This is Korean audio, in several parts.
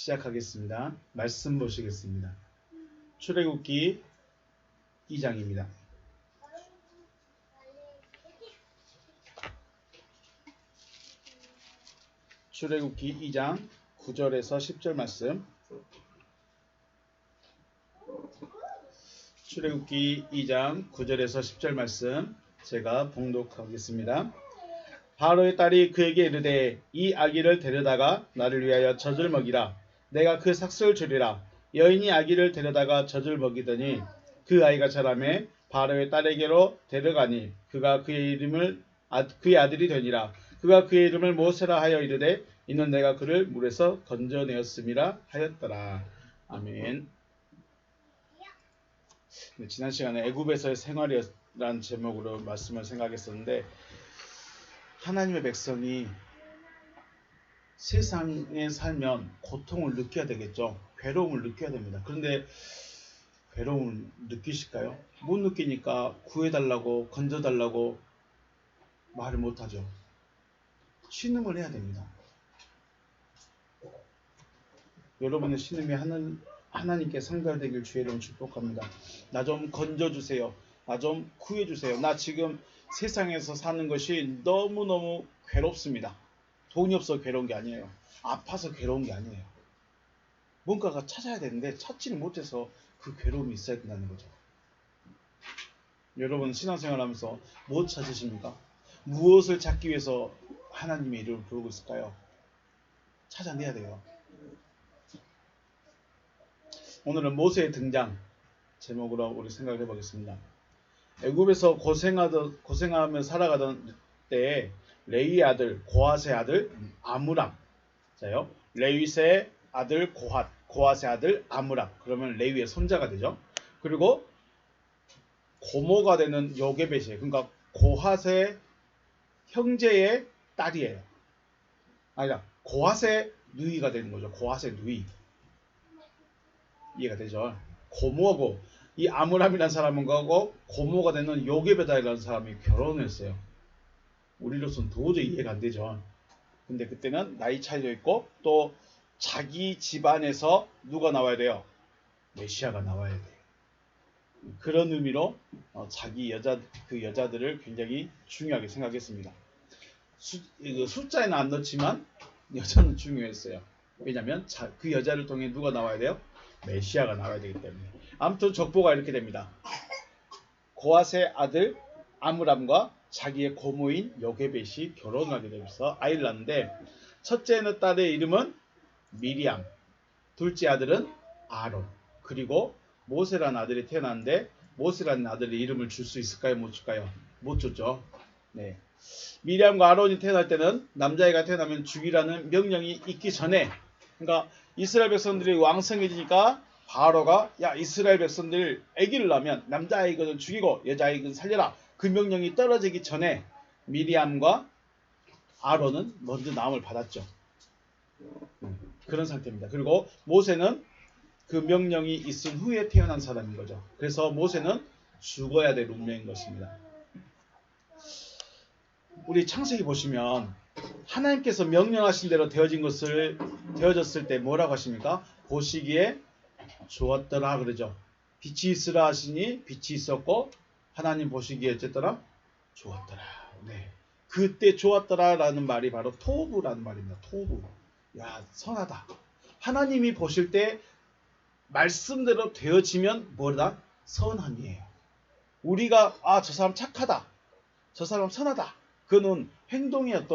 시작하겠습니다. 말씀 보시겠습니다. 출애굽기 2장입니다. 출애굽기 2장 9절에서 10절 말씀. 출애굽기 2장 9절에서 10절 말씀 제가 봉독하겠습니다. 바로의 딸이 그에게 이르되 이 아기를 데려다가 나를 위하여 젖을 먹이라. 내가 그 삭슬을 주리라. 여인이 아기를 데려다가 젖을 먹이더니 그 아이가 자라매 바로의 딸에게로 데려가니 그가 그의 아들이 되니라. 그가 그의 이름을 모세라 하여 이르되 이는 내가 그를 물에서 건져내었음이라 하였더라. 아멘. 지난 시간에 애굽에서의 생활이라는 제목으로 말씀을 생각했었는데, 하나님의 백성이 세상에 살면 고통을 느껴야 되겠죠. 괴로움을 느껴야 됩니다. 그런데 괴로움을 느끼실까요? 못 느끼니까 구해달라고 건져달라고 말을 못하죠. 신음을 해야 됩니다. 여러분의 신음이 하나님께 상달되길 주의 이름으로 축복합니다. 나 좀 건져주세요. 나 좀 구해주세요. 나 지금 세상에서 사는 것이 너무너무 괴롭습니다. 돈이 없어 괴로운 게 아니에요. 아파서 괴로운 게 아니에요. 뭔가가 찾아야 되는데 찾지를 못해서 그 괴로움이 있어야 된다는 거죠. 여러분 신앙생활 하면서 뭐 찾으십니까? 무엇을 찾기 위해서 하나님의 이름을 부르고 있을까요? 찾아내야 돼요. 오늘은 모세의 등장 제목으로 우리 생각해 보겠습니다. 애굽에서 고생하며 살아가던 때에 레위의 아들 고핫의 아들 아므람, 자요. 레위의 아들 고핫의 아들 아므람, 그러면 레위의 손자가 되죠. 그리고 고모가 되는 요게벳이에요. 그러니까 고핫의 형제의 딸이에요. 아니라 고핫의 누이가 되는 거죠. 고핫의 누이. 이해가 되죠? 고모하고 이 아므람이라는 사람은 거고 고모가 되는 요게베다라는 사람이 결혼을 했어요. 우리로서는 도저히 이해가 안 되죠. 근데 그때는 나이 차이도 있고 또 자기 집안에서 누가 나와야 돼요? 메시아가 나와야 돼요. 그런 의미로 자기 여자들을 굉장히 중요하게 생각했습니다. 숫자에는 안 넣지만 여자는 중요했어요. 왜냐하면 그 여자를 통해 누가 나와야 돼요? 메시아가 나와야 되기 때문에. 아무튼 족보가 이렇게 됩니다. 고핫의 아들 아므람과 자기의 고모인 요게벳이 결혼하게 되면서 아이를 낳는데, 첫째 딸의 이름은 미리암, 둘째 아들은 아론, 그리고 모세라는 아들이 태어났는데 모세라는 아들의 이름을 줄 수 있을까요? 못 줄까요? 못 줬죠. 네. 미리암과 아론이 태어날 때는 남자애가 태어나면 죽이라는 명령이 있기 전에, 그러니까 이스라엘 백성들이 왕성해지니까 바로가 야 이스라엘 백성들 아기를 낳으면 남자아이거든 죽이고 여자아이거든 살려라, 그 명령이 떨어지기 전에 미리암과 아론은 먼저 나음을 받았죠. 그런 상태입니다. 그리고 모세는 그 명령이 있은 후에 태어난 사람인 거죠. 그래서 모세는 죽어야 될 운명인 것입니다. 우리 창세기 보시면 하나님께서 명령하신 대로 되어졌을 때 뭐라고 하십니까? 보시기에 좋았더라 그러죠. 빛이 있으라 하시니 빛이 있었고 하나님 보시기에 어쨌더라? 좋았더라. 네. 그때 좋았더라라는 말이 바로 토부라는 말입니다. 토부. 야, 선하다. 하나님이 보실 때 말씀대로 되어지면 뭐다? 선함이에요. 우리가 저 사람 착하다. 저 사람 선하다. 그는 행동의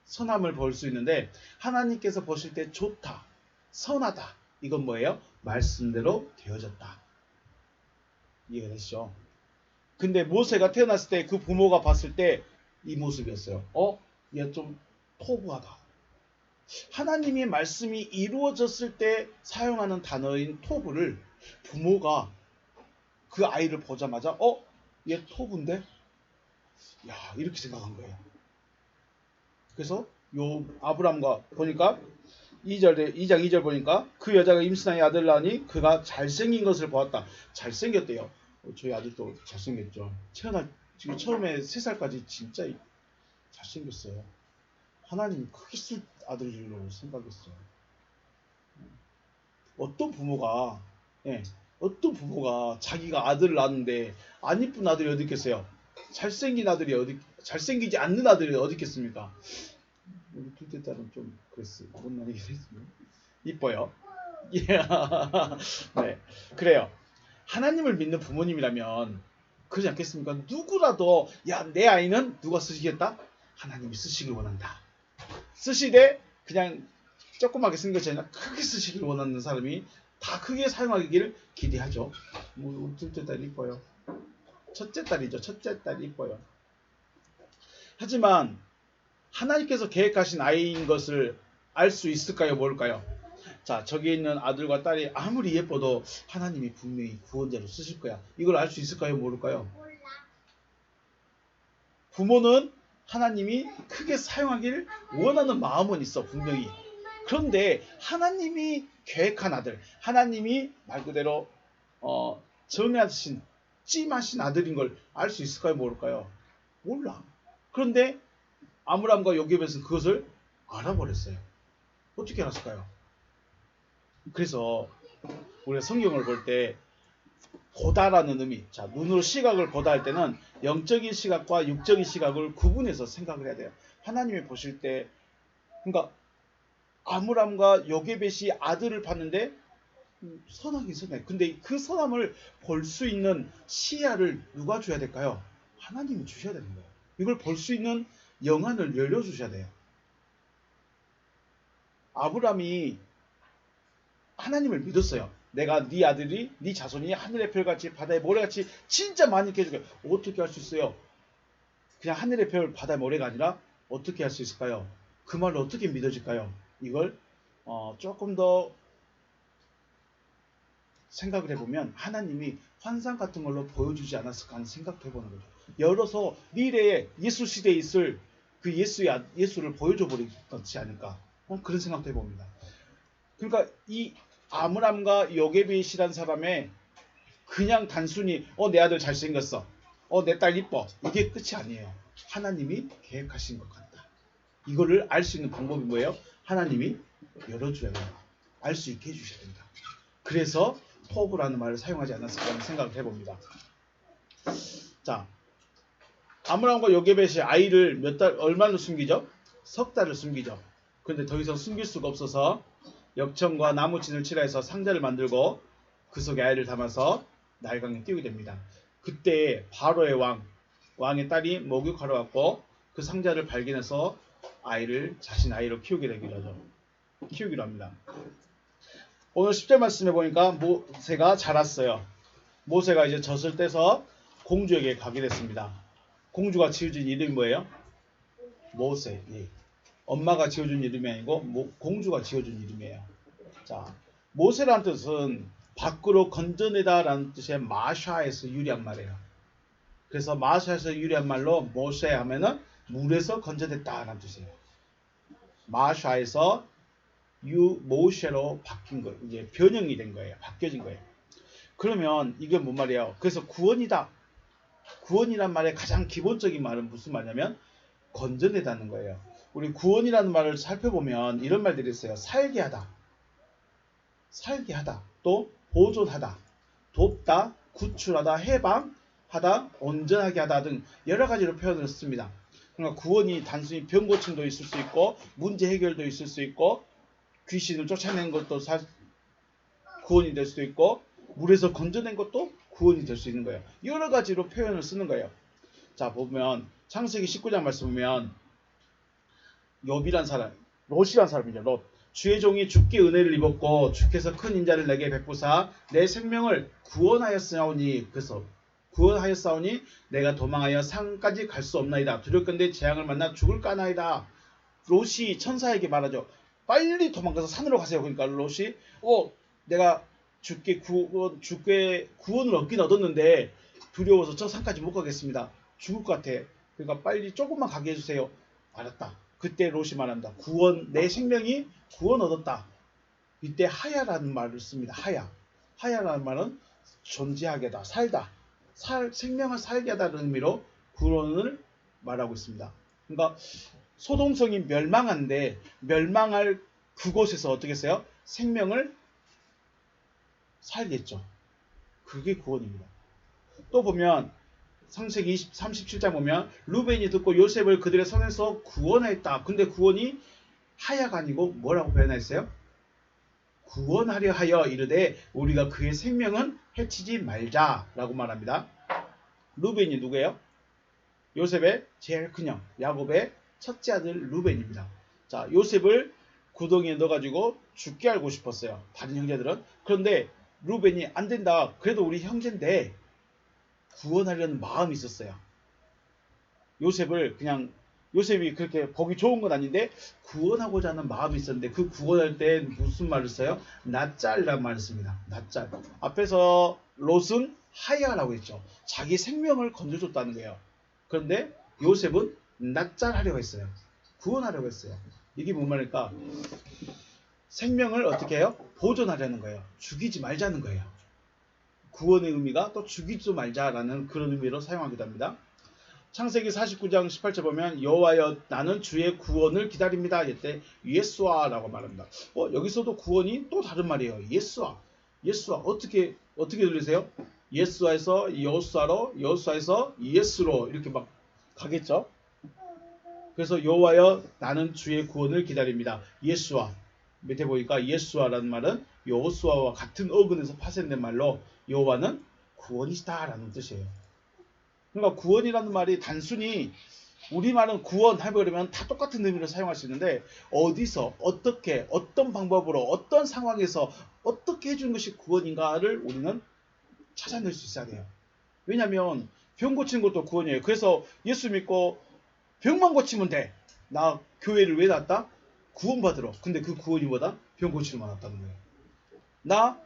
선함을 볼 수 있는데, 하나님께서 보실 때 좋다, 선하다, 이건 뭐예요? 말씀대로 되어졌다. 이해가 되시죠? 근데 모세가 태어났을 때 그 부모가 봤을 때 이 모습이었어요. 얘 좀 토부하다. 하나님의 말씀이 이루어졌을 때 사용하는 단어인 토부를 부모가 그 아이를 보자마자 얘 토부인데? 야, 이렇게 생각한 거예요. 그래서 요 아브람과 보니까 2장 2절 보니까 그 여자가 임신하여 아들을 낳으니 그가 잘생긴 것을 보았다. 잘생겼대요. 저희 아들도 잘생겼죠. 지금 처음에 3살까지 진짜 잘생겼어요. 하나님 크게 쓸 아들로 생각했어요. 어떤 부모가 예, 어떤 부모가 자기가 아들을 낳았는데 안 이쁜 아들이 어디 있겠어요? 잘생기지 않는 아들이 어디 있겠습니까? 우리 둘째 딸은 좀 그랬어요. 못난이긴 했어요. 이뻐요. 예. 네, 그래요. 하나님을 믿는 부모님이라면 그러지 않겠습니까? 누구라도 야, 내 아이는 누가 쓰시겠다? 하나님이 쓰시길 원한다. 쓰시되 그냥 조그맣게 쓴 것이 아니라 크게 쓰시길 원하는 사람이 다 크게 사용하기를 기대하죠. 우리 둘째 딸 이뻐요. 첫째 딸이죠. 첫째 딸 이뻐요. 하지만 하나님께서 계획하신 아이인 것을 알 수 있을까요? 뭘까요? 자, 저기 있는 아들과 딸이 아무리 예뻐도 하나님이 분명히 구원자로 쓰실 거야. 이걸 알 수 있을까요? 모를까요? 부모는 하나님이 크게 사용하기를 원하는 마음은 있어, 분명히. 그런데 하나님이 계획한 아들, 하나님이 말 그대로 정하신, 찜하신 아들인 걸 알 수 있을까요? 모를까요? 몰라. 그런데 아므람과 요셉은 그것을 알아버렸어요. 어떻게 알았을까요? 그래서 우리가 성경을 볼 때 보다라는 의미, 자, 눈으로 시각을 보다 할 때는 영적인 시각과 육적인 시각을 구분해서 생각을 해야 돼요. 하나님이 보실 때, 그러니까 아므람과 요게벳이 아들을 봤는데 선하긴 선해. 근데 그 선함을 볼 수 있는 시야를 누가 줘야 될까요? 하나님이 주셔야 되는 거예요. 이걸 볼 수 있는 영안을 열려주셔야 돼요. 아브람이 하나님을 믿었어요. 내가 네 아들이, 네 자손이 하늘의 별같이 바다의 모래같이 진짜 많이 있게 해줄게. 어떻게 할 수 있어요? 그냥 하늘의 별, 바다의 모래가 아니라 어떻게 할 수 있을까요? 그 말을 어떻게 믿어질까요? 이걸 조금 더 생각을 해보면 하나님이 환상 같은 걸로 보여주지 않았을까 하는 생각도 해보는 거죠. 열어서 미래에 예수 시대에 있을 그 예수를 보여줘 버리지 않을까, 그런 생각도 해봅니다. 그러니까 이 아므람과 요게벳이란 사람의 그냥 단순히 내 아들 잘생겼어, 내 딸 이뻐, 이게 끝이 아니에요. 하나님이 계획하신 것 같다. 이거를 알 수 있는 방법이 뭐예요? 하나님이 열어줘야 된다. 알 수 있게 해주셔야 된다. 그래서 포브라는 말을 사용하지 않았을까 하는 생각을 해봅니다. 자, 아므람과 요게벳이 아이를 얼마나 숨기죠? 석 달을 숨기죠. 그런데 더 이상 숨길 수가 없어서 역청과 나무진을 칠해서 상자를 만들고 그 속에 아이를 담아서 나일강에 띄우게 됩니다. 그때 바로의 왕의 딸이 목욕하러 왔고 그 상자를 발견해서 자신 아이로 키우기로 합니다. 오늘 10절 말씀해 보니까 모세가 자랐어요. 모세가 이제 젖을 떼서 공주에게 가게 됐습니다. 공주가 지어준 이름이 뭐예요? 모세. 예. 엄마가 지어준 이름이 아니고 공주가 지어준 이름이에요. 자, 모세라는 뜻은 밖으로 건져내다 라는 뜻의 마샤에서 유래한 말이에요. 그래서 마샤에서 유래한 말로 모세 하면은 물에서 건져냈다 라는 뜻이에요. 마샤에서 모세로 바뀐 거예요. 이제 변형이 된 거예요. 바뀌어진 거예요. 그러면 이게 뭔 말이에요? 그래서 구원이다. 구원이란 말의 가장 기본적인 말은 무슨 말이냐면 건져내다는 거예요. 우리 구원이라는 말을 살펴보면 이런 말들이 있어요. 살게 하다, 또 보존하다, 돕다, 구출하다, 해방하다, 온전하게 하다 등 여러 가지로 표현을 씁니다. 그러니까 구원이 단순히 병 고침도 있을 수 있고 문제 해결도 있을 수 있고 귀신을 쫓아낸 것도 구원이 될 수도 있고 물에서 건져낸 것도 구원이 될 수 있는 거예요. 여러 가지로 표현을 쓰는 거예요. 자, 보면 창세기 19장 말씀 보면 욥이란 사람, 롯이란 사람이죠. 롯. 주의 종이 주께 은혜를 입었고 주께서 큰 인자를 내게 베푸사 내 생명을 구원하였사오니, 그래서 구원하였사오니 내가 도망하여 산까지 갈 수 없나이다. 두렵건대 재앙을 만나 죽을까나이다. 롯이 천사에게 말하죠. 빨리 도망가서 산으로 가세요. 그러니까 롯이 내가 주께 구원을 얻긴 얻었는데 두려워서 저 산까지 못 가겠습니다. 죽을 것 같아. 그러니까 빨리 조금만 가게 해주세요. 알았다. 그때 롯이 말합니다. 내 생명이 구원 얻었다. 이때 하야라는 말을 씁니다. 하야라는 말은 존재하게 하다, 살다, 생명을 살게 하다는 의미로 구원을 말하고 있습니다. 그러니까 소동성이 멸망한데 멸망할 그곳에서 어떻게 했어요? 생명을 살겠죠. 그게 구원입니다. 또 보면 창세기 37장 보면 루벤이 듣고 요셉을 그들의 손에서 구원했다. 근데 구원이 하야가 아니고 뭐라고 표현했어요? 구원하려 하여 이르되 우리가 그의 생명은 해치지 말자라고 말합니다. 루벤이 누구예요? 요셉의 제일 큰 형, 야곱의 첫째 아들 루벤입니다. 자, 요셉을 구덩이에 넣어가지고 죽게 알고 싶었어요. 다른 형제들은. 그런데 루벤이 안 된다. 그래도 우리 형제인데 구원하려는 마음이 있었어요. 요셉을 그냥 요셉이 그렇게 보기 좋은 건 아닌데 구원하고자 하는 마음이 있었는데 그 구원할 때 무슨 말을 써요? 낫잘이라는 말을 씁니다. 낫잘. 앞에서 롯은 하야라고 했죠. 자기 생명을 건져줬다는 거예요. 그런데 요셉은 낫잘하려고 했어요. 구원하려고 했어요. 이게 뭔 말일까? 생명을 어떻게 해요? 보존하려는 거예요. 죽이지 말자는 거예요. 구원의 의미가 또 죽이지 말자라는 그런 의미로 사용하기도 합니다. 창세기 49장 18절 보면 여호와여 나는 주의 구원을 기다립니다. 이때 예수아라고 말합니다. 여기서도 구원이 또 다른 말이에요. 예수아. 예수아 어떻게 들리세요? 예수아에서 여호수아로 여호수아에서 예수로 이렇게 막 가겠죠. 그래서 여호와여 나는 주의 구원을 기다립니다. 예수아. 밑에 보니까 예수아라는 말은 여호수아와 같은 어근에서 파생된 말로 여호와는 구원이시다라는 뜻이에요. 그러니까 구원이라는 말이 단순히 우리말은 구원 해버리면 다 똑같은 의미로 사용할 수 있는데 어디서 어떻게 어떤 방법으로 어떤 상황에서 어떻게 해주는 것이 구원인가를 우리는 찾아낼 수 있어야 돼요. 왜냐하면 병 고치는 것도 구원이에요. 그래서 예수 믿고 병만 고치면 돼. 나 교회를 왜 나왔다? 구원받으러. 근데 그 구원이 뭐다? 병 고치러 나왔다는 거예요. 나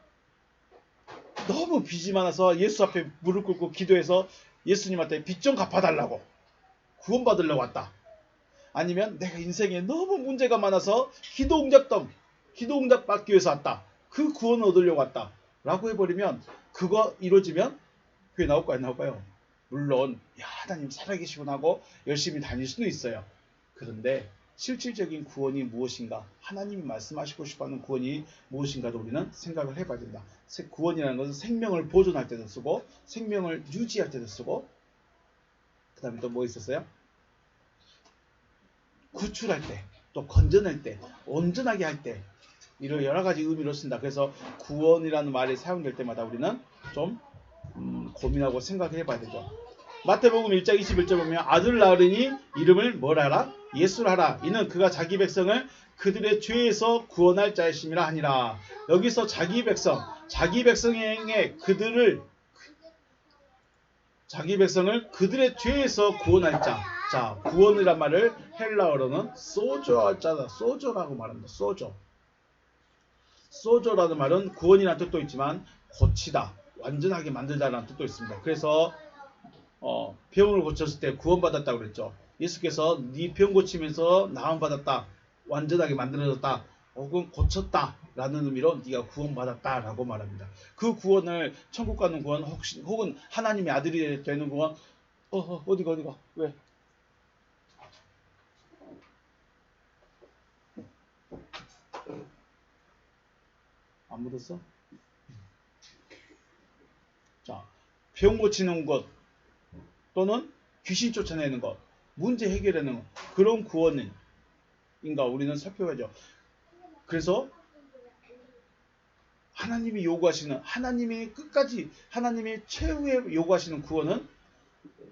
너무 빚이 많아서 예수 앞에 무릎 꿇고 기도해서 예수님한테 빚 좀 갚아달라고 구원받으려고 왔다. 아니면 내가 인생에 너무 문제가 많아서 기도 응답 받기 위해서 왔다. 그 구원을 얻으려고 왔다. 라고 해버리면 그거 이루어지면 교회 나올까요? 안 나올까요? 물론 하나님 살아계시구나 하고 열심히 다닐 수도 있어요. 그런데 실질적인 구원이 무엇인가? 하나님이 말씀하시고 싶어하는 구원이 무엇인가도 우리는 생각을 해봐야 된다. 구원이라는 것은 생명을 보존할 때도 쓰고 생명을 유지할 때도 쓰고 그 다음에 또 뭐 있었어요? 구출할 때, 또 건져낼 때, 온전하게 할 때 이런 여러 가지 의미로 쓴다. 그래서 구원이라는 말이 사용될 때마다 우리는 좀 고민하고 생각해 봐야 되죠. 마태복음 1장 21절 보면 아들 낳으리니 이름을 뭐라 하라? 예수라 하라. 이는 그가 자기 백성을 그들의 죄에서 구원할 자이심이라 하니라. 여기서 자기 백성에게 자기 백성을 그들의 죄에서 구원할 자. 자, 구원이란 말을 헬라어로는 소조자다. 소조라고 말합니다. 소조라는 말은 구원이라는 뜻도 있지만 고치다, 완전하게 만들다라는 뜻도 있습니다. 그래서 병을 고쳤을 때 구원받았다고 그랬죠. 예수께서 네 병 고치면서 나음 받았다, 완전하게 만들어졌다, 혹은 고쳤다 라는 의미로 네가 구원받았다라고 말합니다. 그 구원을 천국 가는 구원 혹은 하나님의 아들이 되는 구원 어디가 왜? 안 묻었어? 자, 병 고치는 것 또는 귀신 쫓아내는 것, 문제 해결하는 것, 그런 구원인가 우리는 살펴봐야죠. 그래서 하나님이 요구하시는, 하나님이 최후에 요구하시는 구원은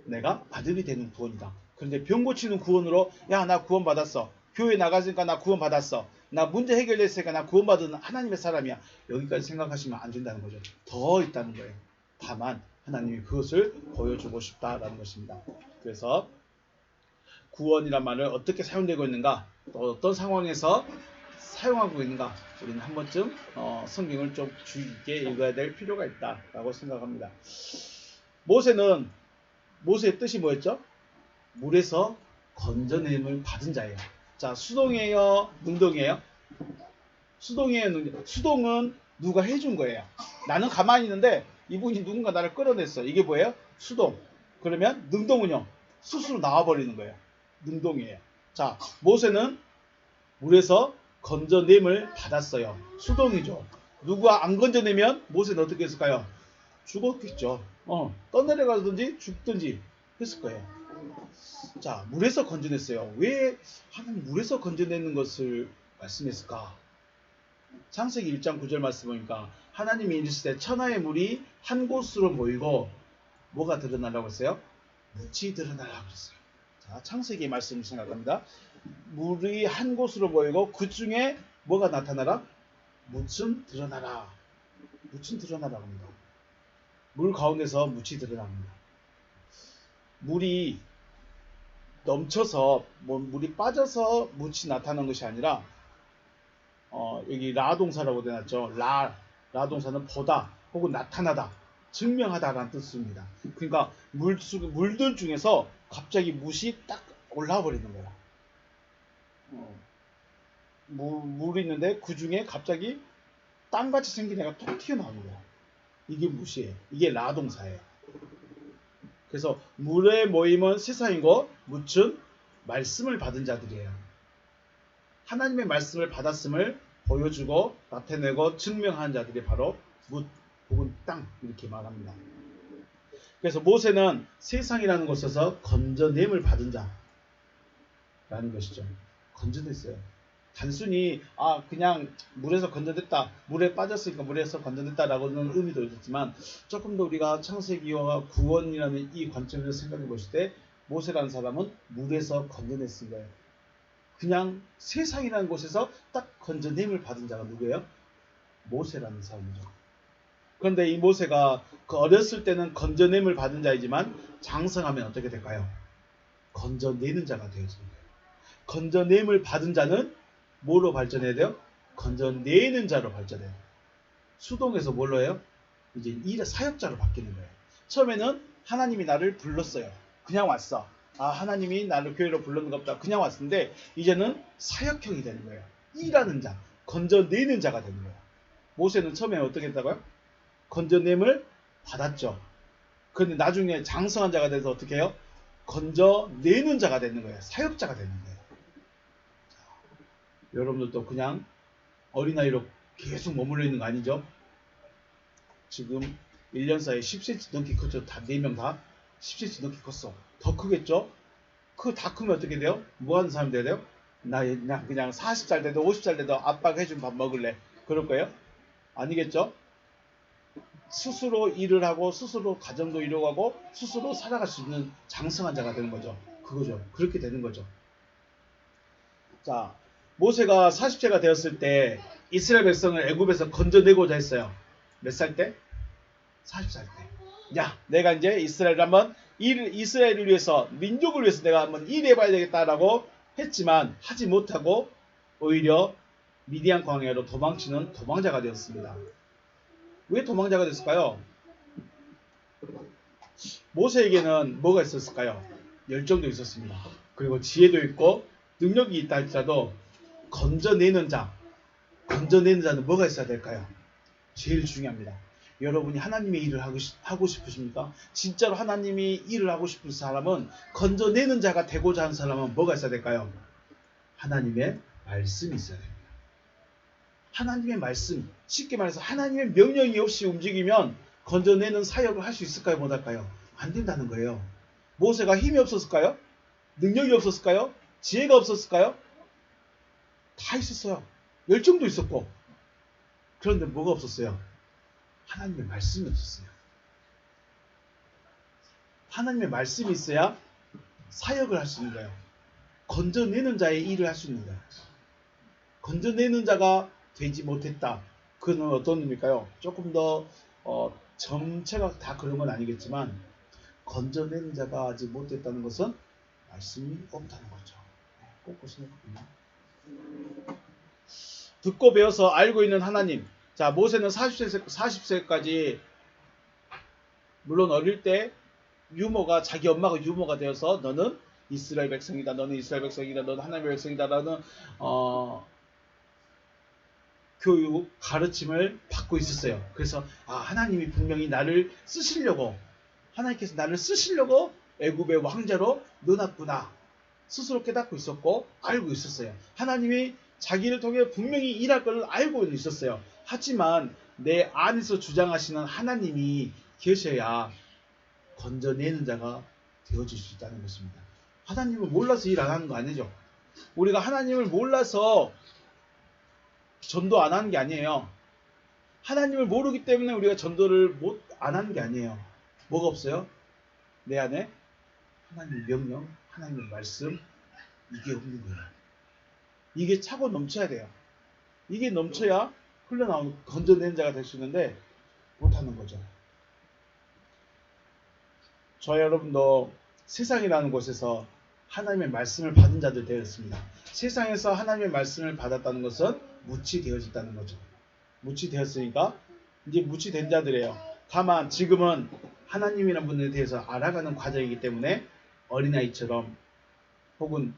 내가 아들이 되는 구원이다. 그런데 병 고치는 구원으로 야, 나 구원 받았어. 교회 나가니까 나 구원 받았어. 나 문제 해결됐으니까 나 구원 받은 하나님의 사람이야. 여기까지 생각하시면 안 된다는 거죠. 더 있다는 거예요. 다만 하나님이 그것을 보여주고 싶다라는 것입니다. 그래서 구원이란 말을 어떻게 사용되고 있는가, 또 어떤 상황에서 사용하고 있는가, 우리는 한 번쯤 성경을 좀 주의 깊게 읽어야 될 필요가 있다라고 생각합니다. 모세의 뜻이 뭐였죠? 물에서 건져냄을 받은 자예요. 자, 수동이에요? 능동이에요? 수동이에요? 수동은 누가 해준 거예요. 나는 가만히 있는데 이분이 누군가 나를 끌어냈어. 이게 뭐예요? 수동. 그러면 능동은요? 스스로 나와버리는 거예요. 능동이에요. 자, 모세는 물에서 건져냄을 받았어요. 수동이죠. 누가 안 건져내면 모세는 어떻게 했을까요? 죽었겠죠. 떠내려가든지 죽든지 했을 거예요. 자, 물에서 건져냈어요. 왜 하나님 물에서 건져내는 것을 말씀했을까? 창세기 1장 9절 말씀 보니까 하나님이 이르시되 천하의 물이 한 곳으로 모이고 뭐가 드러나라고 했어요? 묻이 드러나라고 했어요. 자, 창세기 말씀을 생각합니다. 물이 한 곳으로 모이고 그 중에 뭐가 나타나라? 묻은 드러나라. 묻은 드러나라고 합니다. 물 가운데서 묻이 드러납니다. 물이 넘쳐서 물이 빠져서 묻이 나타나는 것이 아니라 여기 라동사라고 되어놨죠. 라동사는 보다 혹은 나타나다, 증명하다라는 뜻입니다. 그러니까 물들 중에서 갑자기 묻이 딱 올라와 버리는 거야. 물이 있는데 그 중에 갑자기 땅같이 생긴 애가 툭 튀어나오는 거야. 이게 묻이에요. 이게 라동사예요. 그래서 물의 모임은 세상이고 묻은 말씀을 받은 자들이에요. 하나님의 말씀을 받았음을 보여주고 나타내고 증명한 자들이 바로 묻 혹은 땅 이렇게 말합니다. 그래서 모세는 세상이라는 곳에서 건져냄을 받은 자라는 것이죠. 건져냈어요. 단순히 그냥 물에서 건져냈다, 물에 빠졌으니까 물에서 건져냈다라고는 의미도 있었지만 조금 더 우리가 창세기와 구원이라는 이 관점에서 생각해 보실 때 모세라는 사람은 물에서 건져냈은 거예요. 그냥 세상이라는 곳에서 딱 건져냄을 받은 자가 누구예요? 모세라는 사람이죠. 그런데 이 모세가 그 어렸을 때는 건져냄을 받은 자이지만 장성하면 어떻게 될까요? 건져내는 자가 되어지는 거예요. 건져냄을 받은 자는 뭐로 발전해야 돼요? 건져내는 자로 발전해요. 수동에서 뭘로 해요? 이제 사역자로 바뀌는 거예요. 처음에는 하나님이 나를 불렀어요. 그냥 왔어. 하나님이 나를 교회로 불렀는가 보다. 그냥 왔는데 이제는 사역형이 되는 거예요. 일하는 자, 건져내는 자가 되는 거예요. 모세는 처음에 어떻게 했다고요? 건져냄을 받았죠. 그런데 나중에 장성한 자가 돼서 어떻게 해요? 건져내는 자가 되는 거예요. 사역자가 되는 거예요. 여러분들도 그냥 어린아이로 계속 머물러 있는 거 아니죠? 지금 1년 사이에 10cm 넘게 컸죠. 다 4명 다 10cm 넘게 컸어. 더 크겠죠? 다 크면 어떻게 돼요? 뭐 하는 사람 돼야 돼요? 나 그냥 40살 돼도 50살 돼도 아빠가 해준 밥 먹을래. 그럴 거예요? 아니겠죠? 스스로 일을 하고 스스로 가정도 이루어가고 스스로 살아갈 수 있는 장성한 자가 되는 거죠. 그거죠. 그렇게 되는 거죠. 자, 모세가 40세가 되었을 때 이스라엘 백성을 애굽에서 건져내고자 했어요. 몇 살 때? 40살 때. 야, 내가 이제 이스라엘을 위해서, 민족을 위해서 내가 한번 일해봐야 되겠다라고 했지만 하지 못하고 오히려 미디안 광야로 도망치는 도망자가 되었습니다. 왜 도망자가 됐을까요? 모세에게는 뭐가 있었을까요? 열정도 있었습니다. 그리고 지혜도 있고 능력이 있다 할지라도 건져내는 자는 뭐가 있어야 될까요? 제일 중요합니다. 여러분이 하나님의 일을 하고 싶으십니까? 진짜로 하나님이 일을 하고 싶은 사람은, 건져내는 자가 되고자 하는 사람은 뭐가 있어야 될까요? 하나님의 말씀이 있어야 됩니다. 하나님의 말씀, 쉽게 말해서 하나님의 명령이 없이 움직이면 건져내는 사역을 할 수 있을까요? 못할까요? 안 된다는 거예요. 모세가 힘이 없었을까요? 능력이 없었을까요? 지혜가 없었을까요? 다 있었어요. 열정도 있었고. 그런데 뭐가 없었어요? 하나님의 말씀이 없었어요. 하나님의 말씀이 있어야 사역을 할 수 있는 거예요. 건져내는 자의 일을 할 수 있는 거예요. 건져내는 자가 되지 못했다. 그는 어떤 의미일까요? 조금 더 전체가 다 그런 건 아니겠지만 건져내는 자가 아직 못됐다는 것은 말씀이 없다는 거죠. 꼭 생각합니다. 듣고 배워서 알고 있는 하나님. 자, 모세는 40세까지 물론 어릴 때 자기 엄마가 유모가 되어서 너는 이스라엘 백성이다. 너는 이스라엘 백성이다. 너는 하나님의 백성이다라는 교육, 가르침을 받고 있었어요. 그래서 하나님이 분명히 나를 쓰시려고, 하나님께서 나를 쓰시려고 애굽의 왕자로 넣어놨구나 스스로 깨닫고 있었고 알고 있었어요. 하나님이 자기를 통해 분명히 일할 걸 알고 있었어요. 하지만 내 안에서 주장하시는 하나님이 계셔야 건져내는 자가 되어질 수 있다는 것입니다. 하나님을 몰라서 일 안 하는 거 아니죠. 우리가 하나님을 몰라서 전도 안 하는 게 아니에요. 하나님을 모르기 때문에 우리가 전도를 안 하는 게 아니에요. 뭐가 없어요? 내 안에 하나님의 명령, 하나님의 말씀, 이게 없는 거예요. 이게 차고 넘쳐야 돼요. 이게 넘쳐야 흘러나오는 건져내는 자가 될 수 있는데 못하는 거죠. 저희 여러분도 세상이라는 곳에서 하나님의 말씀을 받은 자들 되었습니다. 세상에서 하나님의 말씀을 받았다는 것은 무치되어졌다는 거죠. 무치되었으니까 이제 무치된 자들이에요. 다만 지금은 하나님이라는 분에 대해서 알아가는 과정이기 때문에 어린아이처럼 혹은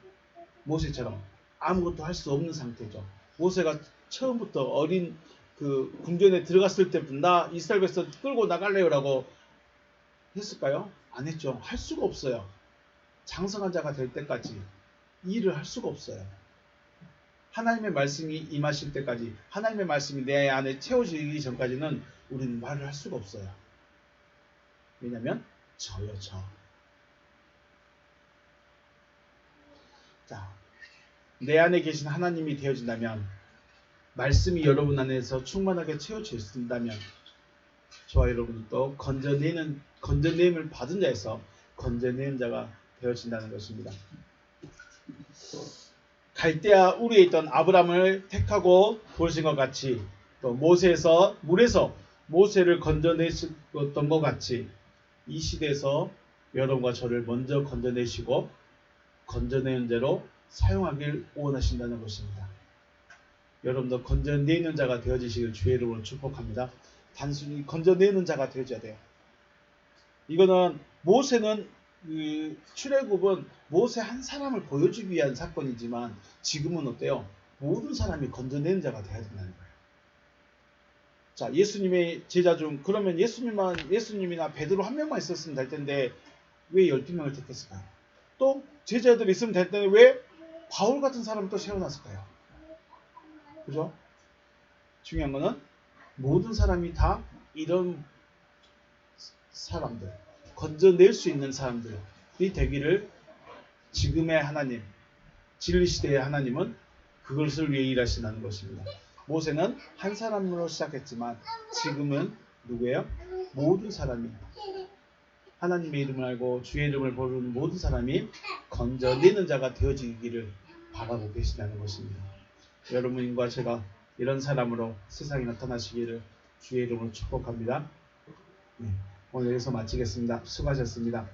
모세처럼 아무것도 할 수 없는 상태죠. 모세가 처음부터 어린 그 궁전에 들어갔을 때부터 나 이스라엘 백성 끌고 나갈래요라고 했을까요? 안 했죠. 할 수가 없어요. 장성한 자가 될 때까지 일을 할 수가 없어요. 하나님의 말씀이 임하실 때까지, 하나님의 말씀이 내 안에 채워지기 전까지는 우리는 말을 할 수가 없어요. 왜냐하면 저요, 저. 자, 내 안에 계신 하나님이 되어진다면, 말씀이 여러분 안에서 충만하게 채워진다면, 저와 여러분이 또 건져냄을 받은 자에서 건져내는 자가 되어진다는 것입니다. 갈대아 우리에 있던 아브람을 택하고 보신 것 같이, 또 물에서 모세를 건져내셨던 것 같이, 이 시대에서 여러분과 저를 먼저 건져내시고 건져내는 자로 사용하길 원하신다는 것입니다. 여러분도 건져내는 자가 되어지시길 주의 이름으로 축복합니다. 단순히 건져내는 자가 되어져야 돼요. 이거는 모세는 출애굽은 모세 한 사람을 보여주기 위한 사건이지만 지금은 어때요? 모든 사람이 건져내는 자가 되어야 된다는 거예요. 자, 예수님의 제자 중 그러면 예수님이나 베드로 한 명만 있었으면 될 텐데 왜 12명을 택했을까요? 또 제자들이 있으면 될 텐데 왜 바울 같은 사람을 또 세워놨을까요? 그죠? 중요한 거는 모든 사람이 다 이런 사람들, 건져낼 수 있는 사람들이 되기를 지금의 하나님, 진리시대의 하나님은 그것을 위해 일하신다는 것입니다. 모세는 한 사람으로 시작했지만 지금은 누구예요? 모든 사람이 하나님의 이름을 알고 주의 이름을 부르는 모든 사람이 건져내는 자가 되어지기를 바라고 계신다는 것입니다. 여러분과 제가 이런 사람으로 세상에 나타나시기를 주의 이름으로 축복합니다. 오늘 여기서 마치겠습니다. 수고하셨습니다.